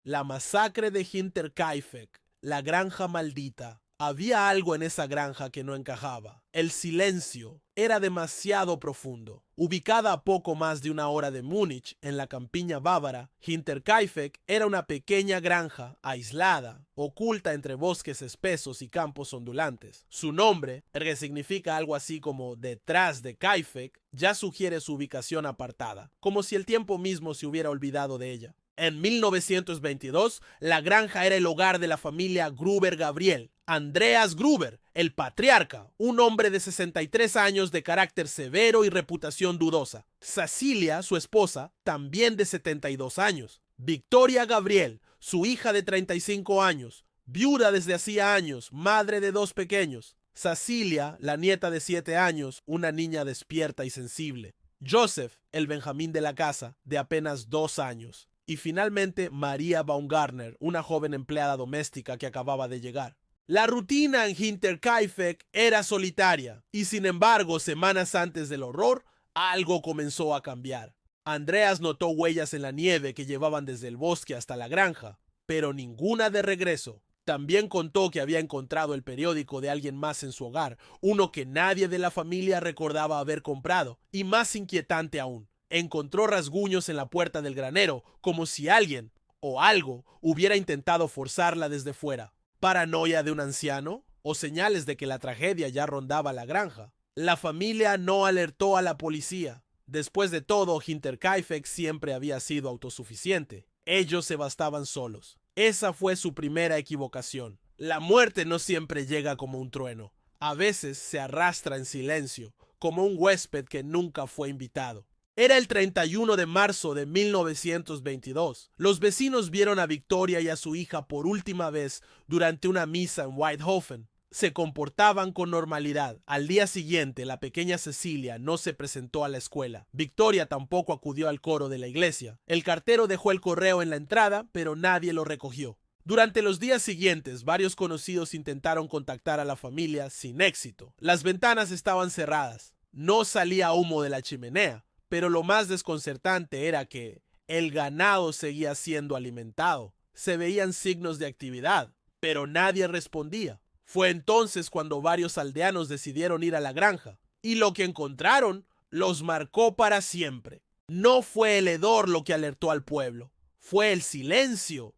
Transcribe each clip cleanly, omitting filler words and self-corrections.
La masacre de Hinterkaifeck, la granja maldita. Había algo en esa granja que no encajaba. El silencio era demasiado profundo. Ubicada a poco más de una hora de Múnich, en la campiña bávara, Hinterkaifeck era una pequeña granja, aislada, oculta entre bosques espesos y campos ondulantes. Su nombre, que significa algo así como detrás de Kaifeck, ya sugiere su ubicación apartada, como si el tiempo mismo se hubiera olvidado de ella. En 1922, la granja era el hogar de la familia Gruber-Gabriel. Andreas Gruber, el patriarca, un hombre de 63 años de carácter severo y reputación dudosa. Cecilia, su esposa, también de 72 años. Victoria Gabriel, su hija de 35 años, viuda desde hacía años, madre de 2 pequeños. Cecilia, la nieta de 7 años, una niña despierta y sensible. Joseph, el Benjamín de la casa, de apenas 2 años. Y finalmente María Baumgartner, una joven empleada doméstica que acababa de llegar. La rutina en Hinterkaifeck era solitaria y sin embargo, semanas antes del horror, algo comenzó a cambiar. Andreas notó huellas en la nieve que llevaban desde el bosque hasta la granja, pero ninguna de regreso. También contó que había encontrado el periódico de alguien más en su hogar, uno que nadie de la familia recordaba haber comprado, y más inquietante aún, encontró rasguños en la puerta del granero, como si alguien o algo hubiera intentado forzarla desde fuera. ¿Paranoia de un anciano? ¿O señales de que la tragedia ya rondaba la granja? La familia no alertó a la policía. Después de todo, Hinterkaifeck siempre había sido autosuficiente. Ellos se bastaban solos. Esa fue su primera equivocación. La muerte no siempre llega como un trueno. A veces se arrastra en silencio, como un huésped que nunca fue invitado. Era el 31 de marzo de 1922. Los vecinos vieron a Victoria y a su hija por última vez durante una misa en Weidhofen. Se comportaban con normalidad. Al día siguiente, la pequeña Cecilia no se presentó a la escuela. Victoria tampoco acudió al coro de la iglesia. El cartero dejó el correo en la entrada, pero nadie lo recogió. Durante los días siguientes, varios conocidos intentaron contactar a la familia sin éxito. Las ventanas estaban cerradas. No salía humo de la chimenea. Pero lo más desconcertante era que el ganado seguía siendo alimentado. Se veían signos de actividad, pero nadie respondía. Fue entonces cuando varios aldeanos decidieron ir a la granja, y lo que encontraron los marcó para siempre. No fue el hedor lo que alertó al pueblo, fue el silencio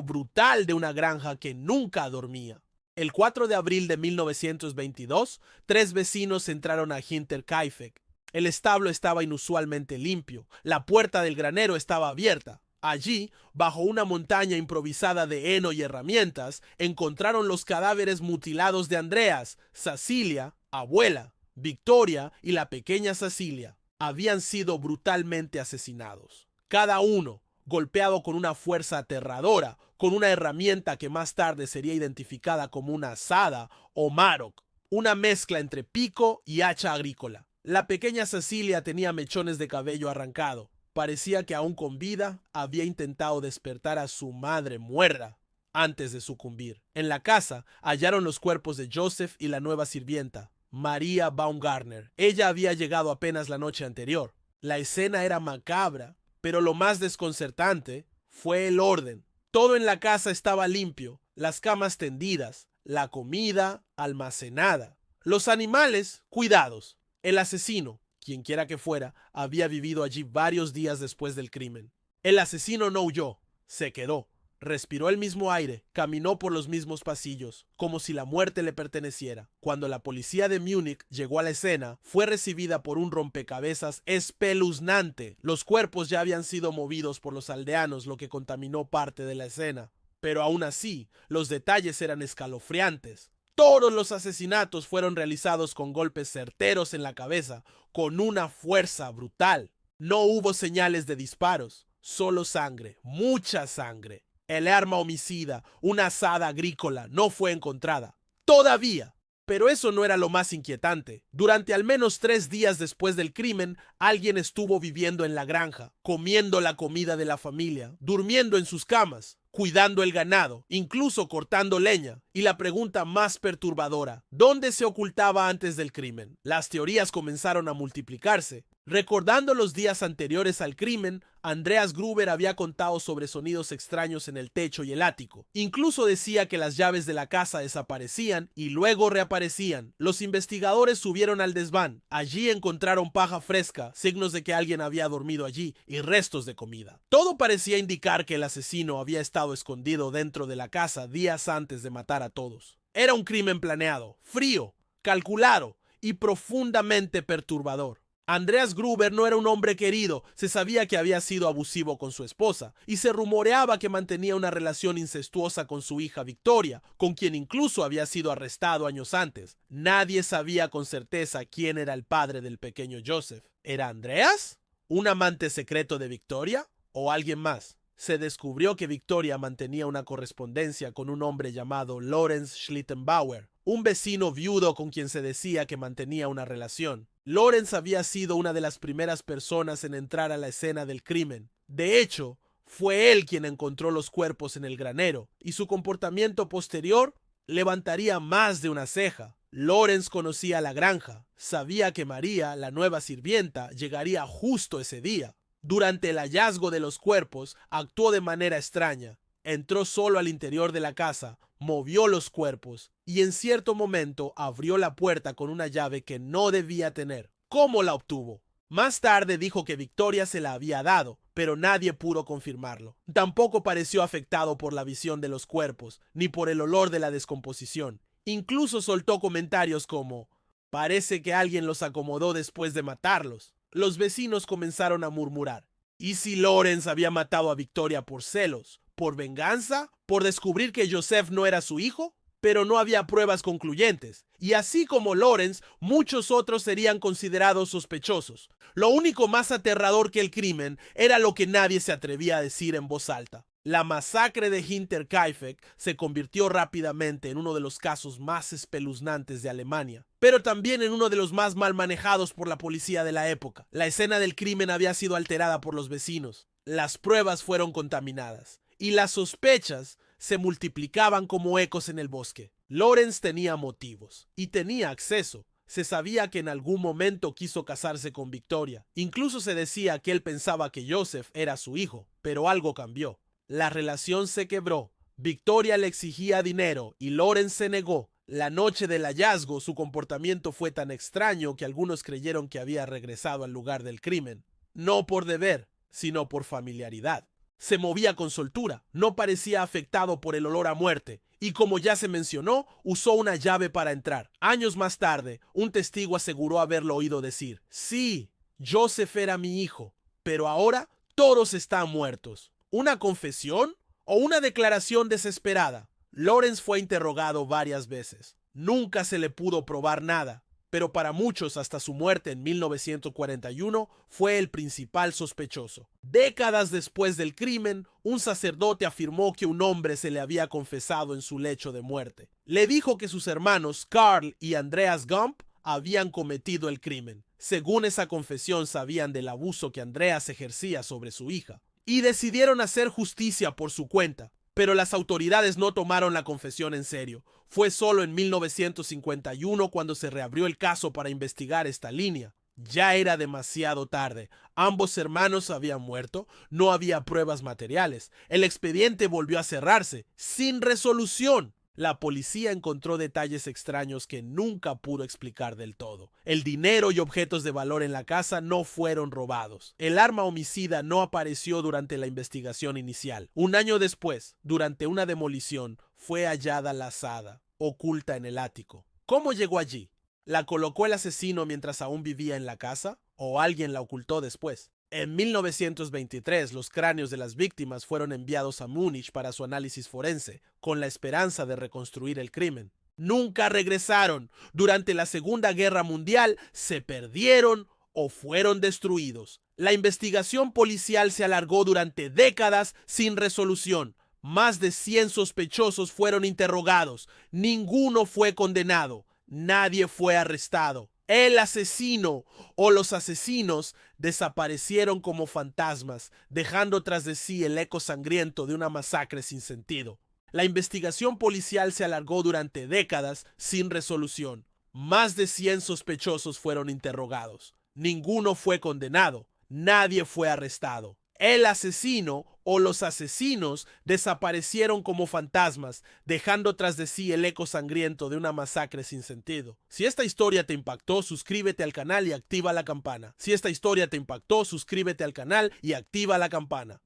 brutal de una granja que nunca dormía. El 4 de abril de 1922, 3 vecinos entraron a Hinterkaifeck. El establo estaba inusualmente limpio. La puerta del granero estaba abierta. Allí, bajo una montaña improvisada de heno y herramientas, encontraron los cadáveres mutilados de Andreas, Cecilia, abuela, Victoria y la pequeña Cecilia. Habían sido brutalmente asesinados. Cada uno, golpeado con una fuerza aterradora, con una herramienta que más tarde sería identificada como una azada o marok, una mezcla entre pico y hacha agrícola. La pequeña Cecilia tenía mechones de cabello arrancado. Parecía que aún con vida había intentado despertar a su madre muerta antes de sucumbir. En la casa hallaron los cuerpos de Joseph y la nueva sirvienta, María Baumgartner. Ella había llegado apenas la noche anterior. La escena era macabra, pero lo más desconcertante fue el orden. Todo en la casa estaba limpio, las camas tendidas, la comida almacenada, los animales cuidados. El asesino, quien quiera que fuera, había vivido allí varios días después del crimen. El asesino no huyó, se quedó. Respiró el mismo aire, caminó por los mismos pasillos, como si la muerte le perteneciera. Cuando la policía de Múnich llegó a la escena, fue recibida por un rompecabezas espeluznante. Los cuerpos ya habían sido movidos por los aldeanos, lo que contaminó parte de la escena. Pero aún así, los detalles eran escalofriantes. Todos los asesinatos fueron realizados con golpes certeros en la cabeza, con una fuerza brutal. No hubo señales de disparos, solo sangre, mucha sangre. El arma homicida, una azada agrícola, no fue encontrada. Todavía. Pero eso no era lo más inquietante. Durante al menos 3 días después del crimen, alguien estuvo viviendo en la granja, comiendo la comida de la familia, durmiendo en sus camas, cuidando el ganado, incluso cortando leña. Y la pregunta más perturbadora, ¿dónde se ocultaba antes del crimen? Las teorías comenzaron a multiplicarse. Recordando los días anteriores al crimen, Andreas Gruber había contado sobre sonidos extraños en el techo y el ático. Incluso decía que las llaves de la casa desaparecían y luego reaparecían. Los investigadores subieron al desván. Allí encontraron paja fresca, signos de que alguien había dormido allí, y restos de comida. Todo parecía indicar que el asesino había estado escondido dentro de la casa días antes de matar a todos. Era un crimen planeado, frío, calculado y profundamente perturbador. Andreas Gruber no era un hombre querido, se sabía que había sido abusivo con su esposa y se rumoreaba que mantenía una relación incestuosa con su hija Victoria, con quien incluso había sido arrestado años antes. Nadie sabía con certeza quién era el padre del pequeño Joseph. ¿Era Andreas? ¿Un amante secreto de Victoria? ¿O alguien más? Se descubrió que Victoria mantenía una correspondencia con un hombre llamado Lorenz Schlittenbauer, un vecino viudo con quien se decía que mantenía una relación. Lorenz había sido una de las primeras personas en entrar a la escena del crimen. De hecho, fue él quien encontró los cuerpos en el granero, y su comportamiento posterior levantaría más de una ceja. Lorenz conocía la granja, sabía que María, la nueva sirvienta, llegaría justo ese día. Durante el hallazgo de los cuerpos, actuó de manera extraña. Entró solo al interior de la casa, movió los cuerpos y en cierto momento abrió la puerta con una llave que no debía tener. ¿Cómo la obtuvo? Más tarde dijo que Victoria se la había dado, pero nadie pudo confirmarlo. Tampoco pareció afectado por la visión de los cuerpos, ni por el olor de la descomposición. Incluso soltó comentarios como: parece que alguien los acomodó después de matarlos. Los vecinos comenzaron a murmurar. ¿Y si Lorenz había matado a Victoria por celos? ¿Por venganza? ¿Por descubrir que Joseph no era su hijo? Pero no había pruebas concluyentes, y así como Lorenz, muchos otros serían considerados sospechosos. Lo único más aterrador que el crimen era lo que nadie se atrevía a decir en voz alta. La masacre de Hinterkaifeck se convirtió rápidamente en uno de los casos más espeluznantes de Alemania, pero también en uno de los más mal manejados por la policía de la época. La escena del crimen había sido alterada por los vecinos, las pruebas fueron contaminadas, y las sospechas se multiplicaban como ecos en el bosque. Lorenz tenía motivos y tenía acceso. Se sabía que en algún momento quiso casarse con Victoria. Incluso se decía que él pensaba que Joseph era su hijo, pero algo cambió. La relación se quebró. Victoria le exigía dinero y Lorenz se negó. La noche del hallazgo, su comportamiento fue tan extraño que algunos creyeron que había regresado al lugar del crimen. No por deber, sino por familiaridad. Se movía con soltura, no parecía afectado por el olor a muerte, y como ya se mencionó, usó una llave para entrar. Años más tarde, un testigo aseguró haberlo oído decir: sí, Joseph era mi hijo, pero ahora todos están muertos. ¿Una confesión o una declaración desesperada? Lorenz fue interrogado varias veces. Nunca se le pudo probar nada, pero para muchos hasta su muerte en 1941 fue el principal sospechoso. Décadas después del crimen, un sacerdote afirmó que un hombre se le había confesado en su lecho de muerte. Le dijo que sus hermanos Carl y Andreas Gump habían cometido el crimen. Según esa confesión, sabían del abuso que Andreas ejercía sobre su hija y decidieron hacer justicia por su cuenta. Pero las autoridades no tomaron la confesión en serio. Fue solo en 1951 cuando se reabrió el caso para investigar esta línea. Ya era demasiado tarde. Ambos hermanos habían muerto, no había pruebas materiales. El expediente volvió a cerrarse, sin resolución. La policía encontró detalles extraños que nunca pudo explicar del todo. El dinero y objetos de valor en la casa no fueron robados. El arma homicida no apareció durante la investigación inicial. Un año después, durante una demolición, fue hallada lazada, oculta en el ático. ¿Cómo llegó allí? ¿La colocó el asesino mientras aún vivía en la casa? ¿O alguien la ocultó después? En 1923, los cráneos de las víctimas fueron enviados a Múnich para su análisis forense, con la esperanza de reconstruir el crimen. Nunca regresaron. Durante la Segunda Guerra Mundial se perdieron o fueron destruidos. La investigación policial se alargó durante décadas sin resolución. Más de 100 sospechosos fueron interrogados. Ninguno fue condenado. Nadie fue arrestado. El asesino o los asesinos desaparecieron como fantasmas, dejando tras de sí el eco sangriento de una masacre sin sentido. La investigación policial se alargó durante décadas sin resolución. Más de 100 sospechosos fueron interrogados. Ninguno fue condenado. Nadie fue arrestado. El asesino o los asesinos desaparecieron como fantasmas, dejando tras de sí el eco sangriento de una masacre sin sentido. Si esta historia te impactó, suscríbete al canal y activa la campana. Si esta historia te impactó, suscríbete al canal y activa la campana.